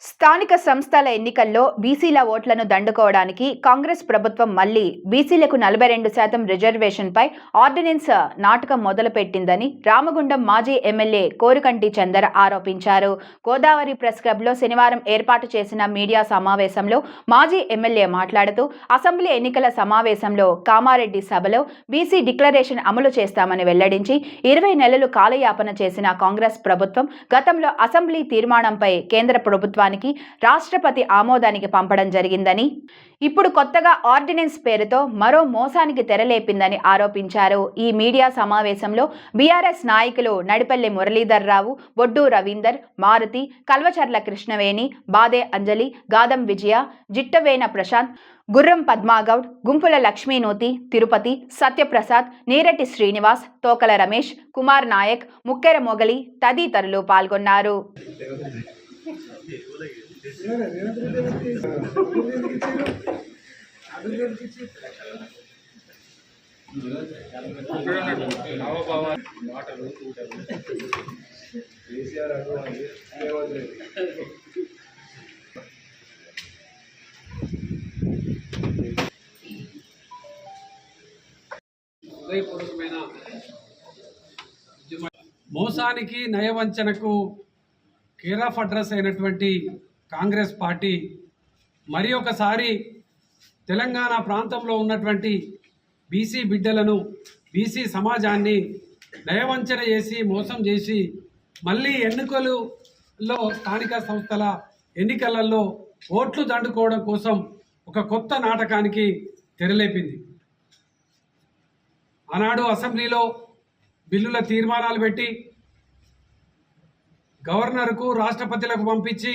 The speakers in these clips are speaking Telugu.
స్థానిక సంస్థల ఎన్నికల్లో బీసీల ఓట్లను దండుకోవడానికి కాంగ్రెస్ ప్రభుత్వం మళ్లీ బీసీలకు 42% రిజర్వేషన్పై ఆర్డినెన్స్ నాటకం మొదలుపెట్టిందని రామగుండం మాజీ ఎమ్మెల్యే కోరుకంటి చందర్ ఆరోపించారు. గోదావరి ప్రెస్ క్లబ్లో శనివారం ఏర్పాటు చేసిన మీడియా సమావేశంలో మాజీ ఎమ్మెల్యే మాట్లాడుతూ అసెంబ్లీ ఎన్నికల సమావేశంలో కామారెడ్డి సభలో బీసీ డిక్లరేషన్ అమలు చేస్తామని వెల్లడించి 20 నెలలు కాలయాపన చేసిన కాంగ్రెస్ ప్రభుత్వం గతంలో అసెంబ్లీ తీర్మానంపై కేంద్ర ప్రభుత్వానికి రాష్ట్రపతి ఆమోదానికి పంపడం జరిగిందని, ఇప్పుడు కొత్తగా ఆర్డినెన్స్ పేరుతో మరో మోసానికి తెరలేపిందని ఆరోపించారు. ఈ మీడియా సమావేశంలో బీఆర్ఎస్ నాయకులు నడిపల్లి మురళీధర్ రావు, బొడ్డు రవీందర్, మారుతి, కల్వచర్ల కృష్ణవేణి, బాదే అంజలి, గాదం విజయ, జిట్టవేన ప్రశాంత్, గుర్రం పద్మాగౌడ్, గుంపుల లక్ష్మీనూతి, తిరుపతి, సత్యప్రసాద్, నీరటి శ్రీనివాస్, తోకల రమేష్, కుమార్ నాయక్, ముక్కెర మొగలి తదితరులు పాల్గొన్నారు. మోసానికి నయవంచనకు కేర్ ఆఫ్ అడ్రస్ అయినటువంటి కాంగ్రెస్ పార్టీ మరి ఒకసారి తెలంగాణ ప్రాంతంలో ఉన్నటువంటి బీసీ బిడ్డలను, బీసీ సమాజాన్ని నయవంచన చేసి మోసం చేసి మళ్ళీ ఎన్నికలలో స్థానిక సంస్థల ఎన్నికలలో ఓట్లు దండుకోవడం కోసం ఒక కొత్త నాటకానికి తెరలేపింది. ఆనాడు అసెంబ్లీలో బిల్లుల తీర్మానాలు పెట్టి గవర్నర్కు, రాష్ట్రపతులకు పంపించి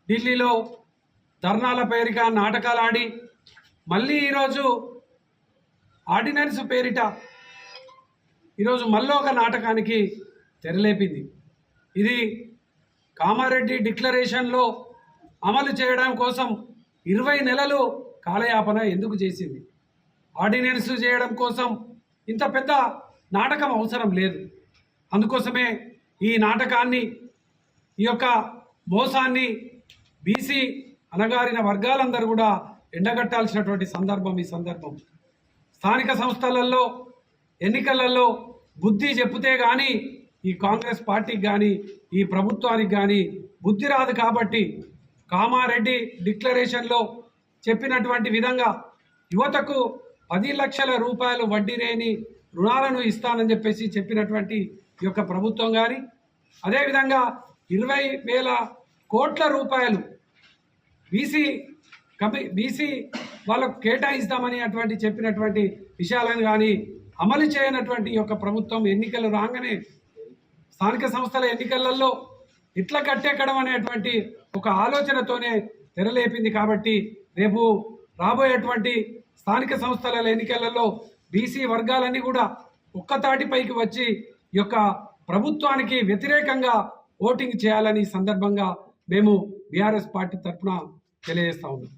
ఢిల్లీలో ధర్నాల పేరిట నాటకాలు ఆడి మళ్ళీ ఈరోజు ఆర్డినెన్స్ పేరిట ఈరోజు మళ్ళీ ఒక నాటకానికి తెరలేపింది. ఇది కామారెడ్డి డిక్లరేషన్లో అమలు చేయడం కోసం 20 నెలలు కాలయాపన ఎందుకు చేసింది? ఆర్డినెన్స్ చేయడం కోసం ఇంత పెద్ద నాటకం అవసరం లేదు. అందుకోసమే ఈ నాటకాన్ని, ఈ యొక్క మోసాన్ని బీసీ అణగారిన వర్గాలందరూ కూడా ఎండగట్టాల్సినటువంటి సందర్భం ఈ సందర్భం. స్థానిక సంస్థలలో ఎన్నికలలో బుద్ధి చెప్తే కానీ ఈ కాంగ్రెస్ పార్టీకి కానీ ఈ ప్రభుత్వానికి కానీ బుద్ధి రాదు. కాబట్టి కామారెడ్డి డిక్లరేషన్లో చెప్పినటువంటి విధంగా యువతకు 10 లక్షల రూపాయలు వడ్డీ లేని రుణాలను ఇస్తానని చెప్పినటువంటి ఈ యొక్క ప్రభుత్వం కానీ, అదేవిధంగా 20,000 కోట్ల రూపాయలు బీసీ వాళ్ళకు కేటాయిస్తామని చెప్పినటువంటి విషయాలను కానీ అమలు చేయనటువంటి ఈ యొక్క ప్రభుత్వం ఎన్నికలు రాగానే స్థానిక సంస్థల ఎన్నికలలో ఇట్లా కట్టెక్కడం అనేటువంటి ఒక ఆలోచనతోనే తెరలేపింది. కాబట్టి రేపు రాబోయేటువంటి స్థానిక సంస్థల ఎన్నికలలో బీసీ వర్గాలన్నీ కూడా ఒక్కతాటిపైకి వచ్చి ఈ యొక్క ప్రభుత్వానికి వ్యతిరేకంగా ఓటింగ్ చేయాలని సందర్భంగా మేము బీఆర్ఎస్ పార్టీ తరఫున తెలియజేస్తా ఉన్నాం.